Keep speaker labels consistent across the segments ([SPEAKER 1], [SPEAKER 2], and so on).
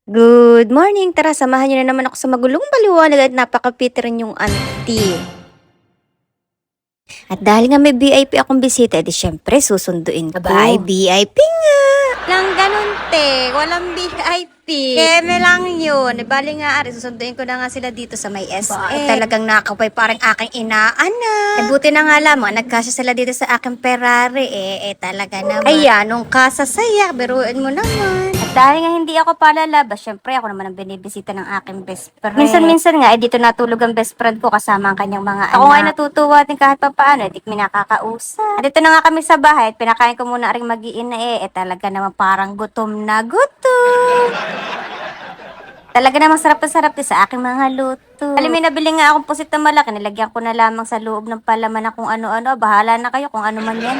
[SPEAKER 1] Good morning! Tara, samahan niyo na naman ako sa magulong paliwanag at napaka-pitrin yung auntie. At dahil nga may VIP akong bisita, edi syempre susunduin ko. Abay, VIP nga! Lang ganun, te. Walang VIP. Keme lang yun. Bali nga, ari, susunduin ko na nga sila dito sa may SM. Talagang nakapay parang aking inaana. Buti na nga lamang, nagkasya sila dito sa aking Ferrari. Talaga naman. Ayan, nung kasasaya, biruin mo naman. At dahil nga hindi ako palalabas, syempre ako naman ang binibisita ng aking best friend. Minsan-minsan nga, dito natulog ang best friend ko kasama ang kanyang mga anak. Ako nga natutuwa din kahit pa paano, di kami nakakausap. At dito na nga kami sa bahay at pinakain ko muna ring mag-iina talaga naman parang gutom na gutom. Talaga namang sarap na sarap din sa aking mga luto. Alam, may nabili nga akong pusit na malaki, nilagyan ko na lamang sa loob ng palaman na kung ano-ano. Bahala na kayo kung ano man yan.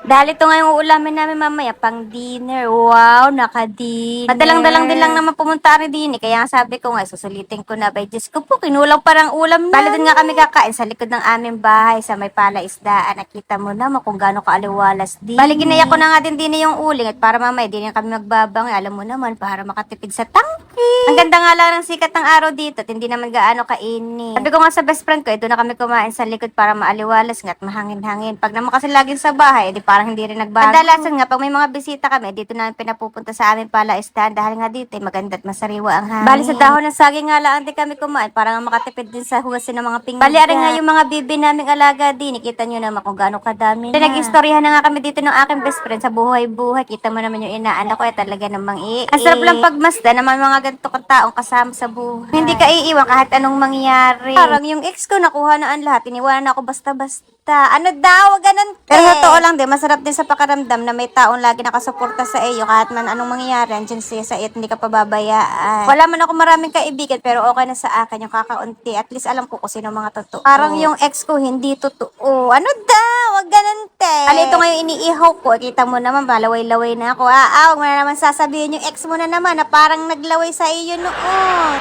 [SPEAKER 1] Dahil ito nga yung uulamin namin mamaya, pang dinner. Wow, naka-dinner. Madalang-dalang din lang naman pumunta rin din Kaya nga sabi ko nga, susulitin ko na. By Diyos ko po, kinulang parang ulam na. Bali din nga kami kakain sa likod ng aming bahay sa may palaisdaan. Nakita mo naman kung gaano kaaliwalas din. Bali, ginaya ko na nga din yung uling at para mamaya din kami magbabangoy. Alam mo naman, para makatipid sa tangke. Ang ganda nga lang ng sikat ng araw dito at hindi naman gaano kainit. Sabi ko nga sa best friend ko, doon na kami kumain sa likod para maaliwalas nga at mahangin-hangin. Pag naman kasi laging sa bahay, di parang hindi rin nagbago. Kadalasan nga, pag may mga bisita kami, dito na pinapupunta sa amin palaisdaan dahil nga dito maganda at masariwa ang hangin. Bali sa dahon ng saging nga lang din kami kumain para nga makatipid din sa hugasin ng mga pinggan. Bali rin nga yung mga bibi naming alaga din. Kita nyo naman kung gaano kadami na. Nag-istoryahan na nga kami dito ng aking best friend sa buhay-buhay. Kita mo naman yung inaanak ko talaga namang Ang sarap lang pagmasda naman mga ganito kang taong kasama sa buhay. Hindi ka iiwan kahit anong mangyari. Parang yung ex ko nakuha na ang lahat. Iniwanan na ako basta-basta. Ano daw, ganun te. Pero totoo lang din, masarap din sa pakaramdam na may taong lagi nakasuporta sa iyo kahit man anong mangyayari, andyan siya sa iyo at hindi ka pababayaan. Wala man ako maraming kaibigan pero okay na sa akin yung kakaunti. At least alam ko kung sino mga totoo. Parang yung ex ko hindi totoo. Ano daw, wag ganun te. Ali, ito nga yung iniihaw ko. Kita mo naman, malaway-laway na ako. Huwag mo na naman sasabihin yung ex mo na naman na parang naglaway sa iyo noon.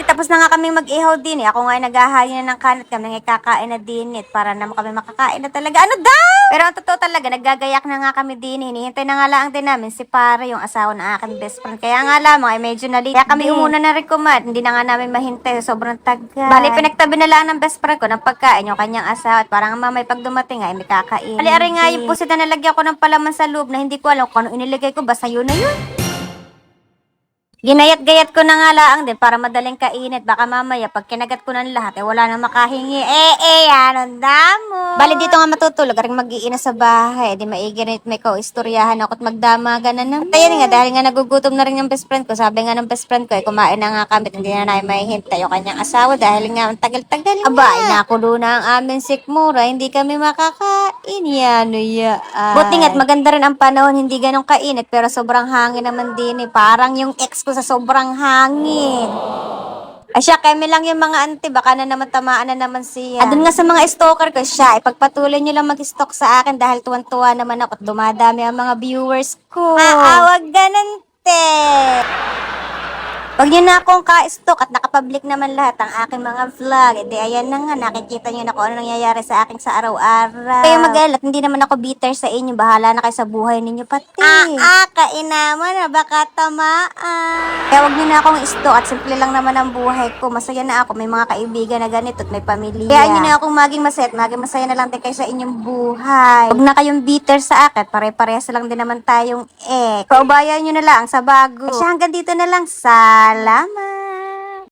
[SPEAKER 1] Tapos na nga kami mag-ihaw din Ako nga ay naghahayo na ng kanat kami ngay kakain na din para naman kami makakain na talaga. Ano daw? Pero ang totoo talaga, naggagayak na nga kami din Hinihintay na nga lang din namin si Pare, yung asawa ng aking best friend. Kaya nga lamang ay medyo nalito. Kaya kami umuna na rin kumat. Hindi na nga namin mahintay. Sobrang tagal. Bali, pinagtabi na lang ng best friend ko ng pagkain yung kanyang asawa. At parang mamay pag dumating ay may kakain. Bali, ari nga yung pusit na nalagyan ko ng palaman sa loob na hindi ko alam kung ano inilagay ko. Basta yun na yun. Ginayat-gayat ko na nga laang din para madaling kainit. Baka mamaya, pag kinagat ko ng lahat, wala nang makahingi. Anong damo? Bali dito nga matutulog, rin mag-iina sa bahay. Di maiginit, may istoryahan ako at magdamagan na naman. At ayun nga, dahil nga nagugutom na rin yung best friend ko. Sabi nga ng best friend ko, kumain na nga kami. Hindi na namin mahihintay yung kanyang asawa dahil nga ang tagal-tagal. Aba, nakulo na ang aming sikmura. Hindi kami makakain. Buti nga't maganda rin ang panahon, hindi ganong kainit. Pero sobrang hangin naman din Parang yung ex ko sa sobrang hangin. Siya, kami lang yung mga auntie, baka na naman tamaan na naman siya. Doon nga sa mga stalker ko, siya, ipagpatuloy nyo lang mag-stalk sa akin dahil tuwan-tuwa naman ako at dumadami ang mga viewers ko. Wag ganun, te. Pag nyo na akong ka-stalk at nakapublic naman lahat ang aking mga vlog, ayan na nga, nakikita nyo na kung ano nangyayari sa akin sa araw-araw. Kaya mag-alat, hindi naman ako bitter sa inyo, bahala na kayo sa buhay ninyo pati. Kainaman na, baka tamaan. Kaya wag nyo na akong stalk at simple lang naman ang buhay ko. Masaya na ako, may mga kaibigan na ganito at may pamilya. Kaya nyo na akong maging masaya at maging masaya na lang din kayo sa inyong buhay. Huwag na kayong bitter sa akin, pare-parehas lang din naman tayong Paubayan nyo na lang sa bago. Hanggang dito na lang. Salamat!